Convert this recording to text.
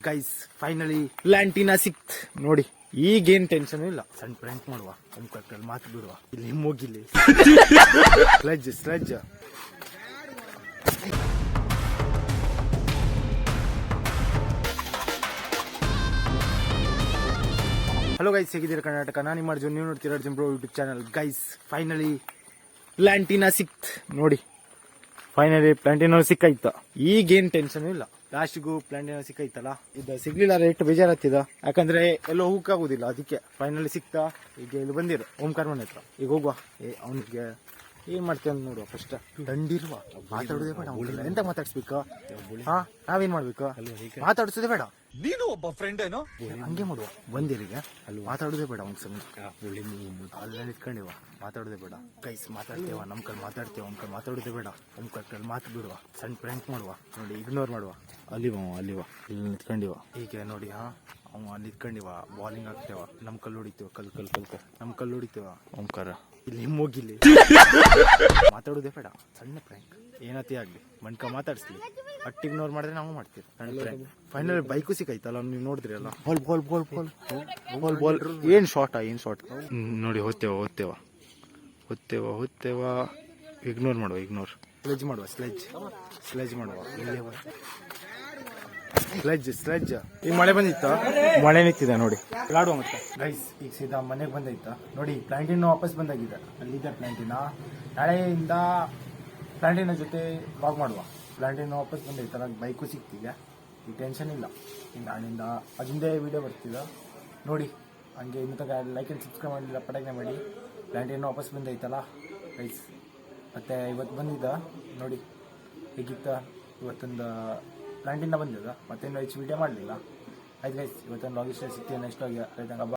Guys finally ಪ್ಲಾಂಟಿನ ಸಿಕ್ತ್ ನೋಡಿ. ಈಗೇನ್ ಟೆನ್ಷನ್ ಇಲ್ಲ. ಸಣ್ಣ ಪ್ರ್ಯಾಂಕ್ ಮಾಡುವ, ಕೈಲಿ ಮಾತು ಬಿಡುವ. ಇಲ್ಲಿ ಹೋಗಿಲ್ಲಿ ಸ್ಲೆಜ್ ಸ್ಲೆಜ್. ಹಲೋ ಗೈಸ್, ಹೇಗಿದ್ದೀರಾ ಕರ್ನಾಟಕ? ನಾನು ನಿಮ್ಮ ಅರ್ಜುನ್, ನೀವು ನೋಡ್ತೀರಾ Arjun bro YouTube channel. Guys finally ಪ್ಲಾಂಟಿನ ಸಿಕ್ತ್ ನೋಡಿ. ಫೈನಲಿ ಪ್ಲಾಂಟಿನ ಸಿಕ್ಕಾಯ್ತ. ಈಗೇನ್ ಟೆನ್ಷನ್ ಇಲ್ಲ. ಲಾಸ್ಟಿಗೂ ಪ್ಲಾಂಟಿನ ಸಿಕ್ಕಾಯ್ತಲ್ಲ, ಇದು ಸಿಗ್ಲಿಲ್ಲ ರೇಟ್ ಬೇಜಾರತ್ತಿದ. ಯಾಕಂದ್ರೆ ಎಲ್ಲೋ ಹೂಕಾಗುದಿಲ್ಲ, ಅದಕ್ಕೆ ಫೈನಲಿ ಸಿಕ್ತಾ. ಈಗ ಇಲ್ಲಿ ಬಂದಿರು ಓಂಕಾರ ಮನೆ ಹತ್ರ. ಈಗ ಹೋಗುವ. ಅವನಿಗೆ ಏನ್ ಮಾಡ್ತೇವೆ ಅಂತ ನೋಡುವ. ಫಸ್ಟ್ ದಂಡಿರುವ ಮಾತಾಡೋದೇ ಬೇಡ. ಎಂತ ಮಾತಾಡ್ಸ್ಬೇಕು? ಹಾ, ನಾವೇನ್ ಮಾಡ್ಬೇಕು? ಮಾತಾಡ್ಸೋದೇ ಬೇಡ. ನೀನು ಒಬ್ಬ ಫ್ರೆಂಡ್ ಏನೋ ಹಂಗೆ ಮಾಡುವ. ಬಂದಿರಿಗೆ ಅಲ್ಲಿ ಮಾತಾಡೋದೇ ಬೇಡ. ಅವ್ನ ಸಂಗ ಅಲ್ಲೇ ನಿಂತ್ಕೊಂಡಿವ. ಮಾತಾಡೋದೇ ಬೇಡ. ಕೈಸ್ ಮಾತಾಡ್ತೇವ, ನಮ್ ಕಲ್ ಮಾತಾಡ್ತೇವ. ಅವ್ನ ಕಲ್ ಮಾತಾಡೋದೇ ಬೇಡ. ಅವ್ನ ಕಲ್ ಮಾತು ಬಿಡುವ. ಸಣ್ಣ ಪ್ರ್ಯಾಂಕ್ ಮಾಡುವ ನೋಡಿ. ಇಗ್ನೋರ್ ಮಾಡುವ. ಅಲ್ಲಿವ ಇಲ್ಲಿ ನಿಂತ್ಕೊಂಡಿವ. ಹೀಗೆ ನೋಡಿ. ಅವ ಅಲ್ಲಿ ನಿಂತ್ಕೊಂಡಿವ. ಬಾಲಿಂಗ್ ಹಾಕ್ತೇವ. ನಮ್ ಕಲ್ ಹೊಡಿತೇವ. ಕಲ್ ನಮ್ ಕಲ್ ಹೊಡಿತೇವ. ಓಂಕಾರ ಇಲ್ಲಿ ಹೋಗಿಲ್ಲಿ ಮಾತಾಡೋದೇ ಬೇಡ. ಸಣ್ಣ ಪ್ರ್ಯಾಂಕ್ ಏನತಿ ಆಗ್ಲಿ, ಮಣ್ಕ ಮಾತಾಡ್ಸ್ಲಿ. ಅಟ್ ಇಗ್ನೋರ್ ಮಾಡಿದ್ರೆ ನಾವು ಮಾಡ್ತೀವಿ. ಸಣ್ಣ ಪ್ರ್ಯಾಂಕ್. ಫೈನಲ್ ಬೈಕು ಸಿಕ್ಕಾಯ್ತಲ್ಲ, ನೀವು ನೋಡಿದ್ರಿ ಅಲ್ಲ. ಬಾಲ್ ಏನ್ ಶಾರ್ಟ್ ನೋಡಿ. ಹೋಗ್ತೇವ. ಇಗ್ನೋರ್ ಮಾಡುವ. ಸ್ಲೆಜ್ ಮಾಡುವ. ಸ್ಲೆಜ್. ಈಗ ಮಳೆ ಬಂದಿತ್ತ, ಮಳೆ ನಿಂತಿದೆ ನೋಡಿ. ಆಡುವ ಮತ್ತೆ ಗೈಸ್. ಈಗ ಸೀದಾ ಮನೆಗೆ ಬಂದೈತ ನೋಡಿ. ಪ್ಲಾಂಟಿನ ವಾಪಸ್ ಬಂದಾಗಿದೆ. ಅಲ್ಲಿದ್ದ ಪ್ಲಾಂಟಿನ ನಾಳೆಯಿಂದ ಪ್ಲಾಂಟಿನ ಜೊತೆ ಬಾಗ್ ಮಾಡುವ. ಪ್ಲಾಂಟಿನ ವಾಪಸ್ ಬಂದೈತಲ್ಲ, ಬೈಕು ಸಿಕ್ತಿದೆ. ಈಗ ಟೆನ್ಷನ್ ಇಲ್ಲ. ಈಗ ನಾಳಿಂದ ಅದಿಂದೇ ವಿಡಿಯೋ ಬರ್ತಿದ ನೋಡಿ. ಹಂಗೆ ಇನ್ನು ತಗ ಲೈಕ್ ಆ್ಯಂಡ್ ಸಬ್ಸ್ಕ್ರೈಬ್ ಮಾಡಲಿಲ್ಲ, ಪಟಾಕನೆ ಮಾಡಿ. ಪ್ಲಾಂಟಿನ ವಾಪಸ್ ಬಂದೈತಲ್ಲ ಗೈಸ್. ಮತ್ತೆ ಇವತ್ತು ಬಂದಿದ್ದ ನೋಡಿ. ಹೇಗಿತ್ತ ಇವತ್ತೊಂದು ಪ್ಲಾಂಟಿಂದ ಬಂದಿದ್ದ. ಮತ್ತೇನು ಹೆಚ್ಚು ವಿಡಿಯೋ ಮಾಡಲಿಲ್ಲ. ಆಯ್ತು ಗೈಸ್, ಇವತ್ತೊಂದು ಲಾಗ್ ಇಷ್ಟ ಸಿಗ್ತೀನಿ. ನೆಕ್ಸ್ಟ್ ಆಗಿ ಆಯ್ತು.